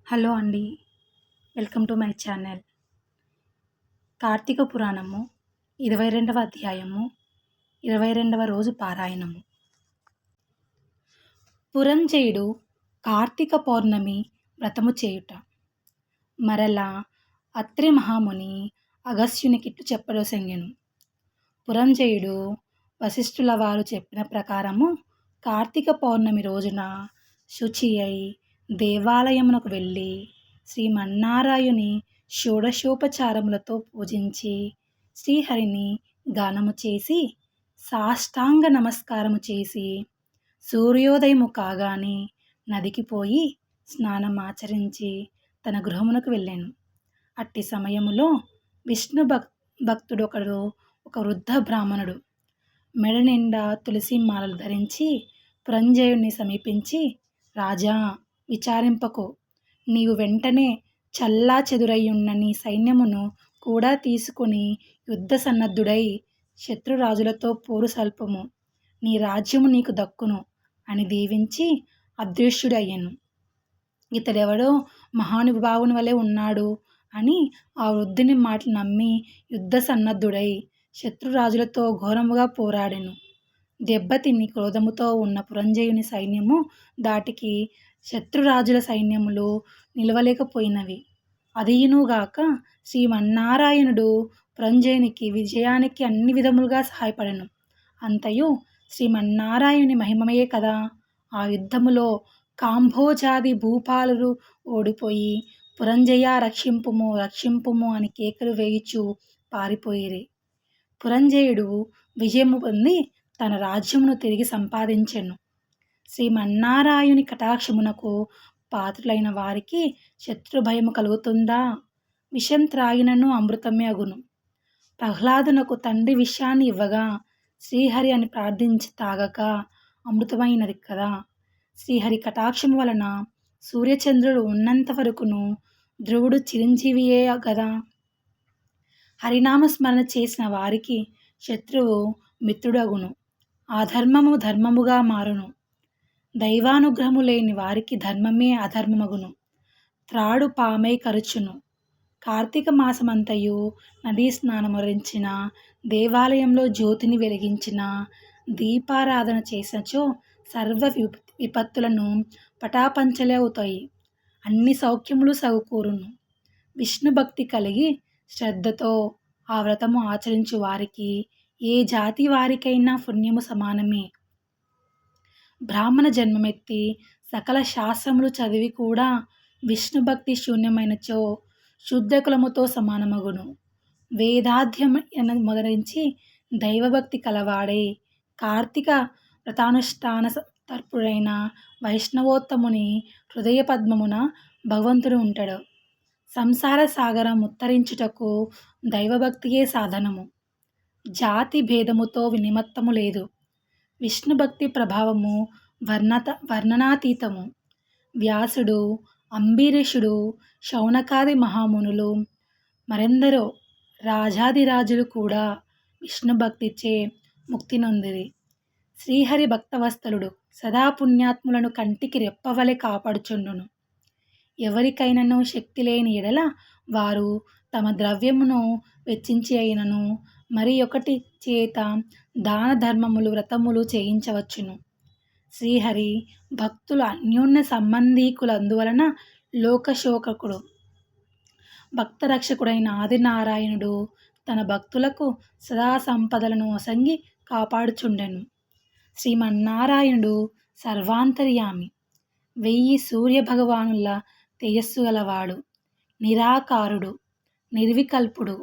Hello అండి. Welcome to my channel. Karthika పురాణము 22వ అధ్యాయము 22వ రోజు పారాయణము. పురంజయుడు కార్తీక పౌర్ణమి వ్రతము చేయుట. మరలా అత్రి మహాముని అగస్త్యునికిట్టు చెప్పడొసంగెను. పురంజయుడు వశిష్ఠుల వారు చెప్పిన ప్రకారము కార్తీక పౌర్ణమి రోజున శుచి అయి దేవాలయమునకు వెళ్ళి శ్రీమన్నారాయుని షోడశోపచారములతో పూజించి శ్రీహరిని గానము చేసి సాష్టాంగ నమస్కారము చేసి సూర్యోదయము కాగానే నదికి పోయి స్నానమాచరించి తన గృహమునకు వెళ్ళాను. అట్టి సమయములో విష్ణు భక్తుడొకడు, ఒక వృద్ధ బ్రాహ్మణుడు మెడ నిండా తులసి మాలలు ధరించి పురంజయుణ్ణి సమీపించి, రాజా, విచారింపకు, నీవు వెంటనే చల్లా చెదురయ్యున్న నీ సైన్యమును కూడా తీసుకుని యుద్ధ సన్నద్ధుడై శత్రురాజులతో పోరు సల్పము, నీ రాజ్యము నీకు దక్కును అని దీవించి అదృశ్యుడయ్యను. ఇతడెవడో మహానుభావుని వలె ఉన్నాడు అని ఆ వృద్ధుని మాటలు నమ్మి యుద్ధ సన్నద్ధుడై శత్రురాజులతో ఘోరముగా పోరాడెను. దెబ్బతిని క్రోధముతో ఉన్న పురంజయుని సైన్యము దాటికి శత్రురాజుల సైన్యములు నిలవలేకపోయినవి. అదియునుగాక శ్రీమన్నారాయణుడు పురంజయునికి విజయానికి అన్ని విధములుగా సహాయపడెను. అంతయు శ్రీమన్నారాయణుని మహిమయే కదా. ఆ యుద్ధములో కాంభోజాది భూపాలురు ఓడిపోయి పురంజయ రక్షింపుము రక్షింపుము అని కేకలు వేయుచు పారిపోయిరి. పురంజయుడు విజయము పొంది తన రాజ్యమును తిరిగి సంపాదించెను. శ్రీమన్నారాయుని కటాక్షమునకు పాత్రులైన వారికి శత్రుభయము కలుగుతుందా? విషం త్రాగినను అమృతమే అగును. ప్రహ్లాదునకు తండ్రి విషయాన్ని ఇవ్వగా శ్రీహరి అని ప్రార్థించి తాగక అమృతమైనది కదా. శ్రీహరి కటాక్షము వలన సూర్యచంద్రుడు ఉన్నంత వరకును ధ్రువుడు చిరంజీవియే గదా. హరినామస్మరణ చేసిన వారికి శత్రువు మిత్రుడగును. అధర్మము ధర్మముగా మారును. దైవానుగ్రహము లేని వారికి ధర్మమే అధర్మమగును. త్రాడు పామై కరుచును. కార్తీక మాసమంతయు నదీ స్నానమురించిన, దేవాలయంలో జ్యోతిని వెలిగించిన, దీపారాధన చేసినచో సర్వ విపత్తులను పటాపంచలవుతాయి. అన్ని సౌఖ్యములు సగుకూరును. విష్ణు భక్తి కలిగి శ్రద్ధతో ఆ వ్రతము ఆచరించు వారికి ఏ జాతి వారికైనా పుణ్యము సమానమే. బ్రాహ్మణ జన్మమెత్తి సకల శాస్త్రములు చదివి కూడా విష్ణుభక్తి శూన్యమైనచో శుద్ధ కులముతో సమానమగును. వేదాధ్యం మొదరించి దైవభక్తి కలవాడై కార్తీక వ్రతానుష్ఠాన తత్పరుడైన వైష్ణవోత్తముని హృదయ పద్మమున భగవంతుడు ఉంటాడు. సంసార సాగరం ఉత్తరించుటకు దైవభక్తియే సాధనము. జాతి భేదముతో నిమిత్తము లేదు. విష్ణుభక్తి ప్రభావము వర్ణనాతీతము. వ్యాసుడు, అంబరీషుడు, శౌనకాది మహామునులు, మరెందరో రాజాదిరాజులు కూడా విష్ణుభక్తిచే ముక్తి నొందిరి. శ్రీహరి భక్తవత్సలుడు సదా పుణ్యాత్ములను కంటికి రెప్పవలె కాపాడుచుండును. ఎవరికైనను శక్తి లేని ఎడల వారు తమ ద్రవ్యమును వెచ్చించి అయినను మరి ఒకటి చేత దాన ధర్మములు వ్రతములు చేయించవచ్చును. శ్రీహరి భక్తులు అన్యోన్య సంబంధీకులు. అందువలన లోకశోకకుడు భక్తరక్షకుడైన ఆదినారాయణుడు తన భక్తులకు సదా సంపదలను ఒసంగి కాపాడుచుండెను. శ్రీమన్నారాయణుడు సర్వాంతర్యామి, 1000 సూర్యభగవానుల తేజస్సు గలవాడు, నిరాకారుడు, నిర్వికల్పుడు,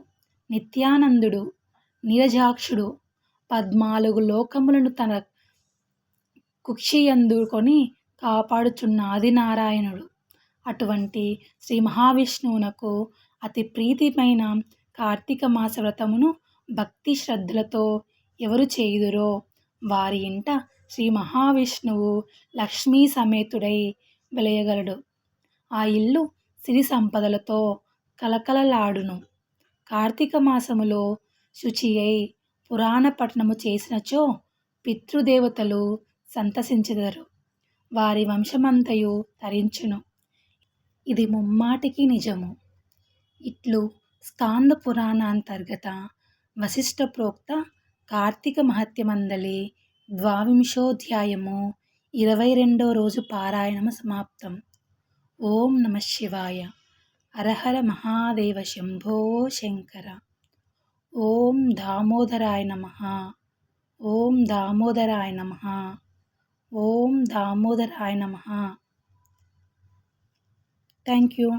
నిత్యానందుడు, నీరజాక్షుడు, 14 లోకములను తన కుక్షియందుకొని కాపాడుచున్న ఆదినారాయణుడు. అటువంటి శ్రీ మహావిష్ణువునకు అతి ప్రీతిమైన కార్తీక మాస వ్రతమును భక్తి శ్రద్ధలతో ఎవరు చేయుదురో వారి ఇంట శ్రీ మహావిష్ణువు లక్ష్మీ సమేతుడై వెలయగలడు. ఆ ఇల్లు సిరి సంపదలతో కలకలలాడును. కార్తీక మాసములో శుచి అయి పురాణ పఠనము చేసినచో పితృదేవతలు సంతసించెదరు. వారి వంశమంతయు తరించును. ఇది ముమ్మాటికి నిజము. ఇట్లు స్కాంద పురాణాంతర్గత వశిష్ఠ ప్రోక్త కార్తీక మహత్యమందలి ద్వావింశోధ్యాయము 22వ రోజు పారాయణము సమాప్తం. ఓం నమ శివాయ. హరహర మహాదేవ శంభో శంకర. ఓం దామోదరాయ నమః. ఓం దామోదరాయ నమః. ఓం దామోదరాయ నమః. Thank you.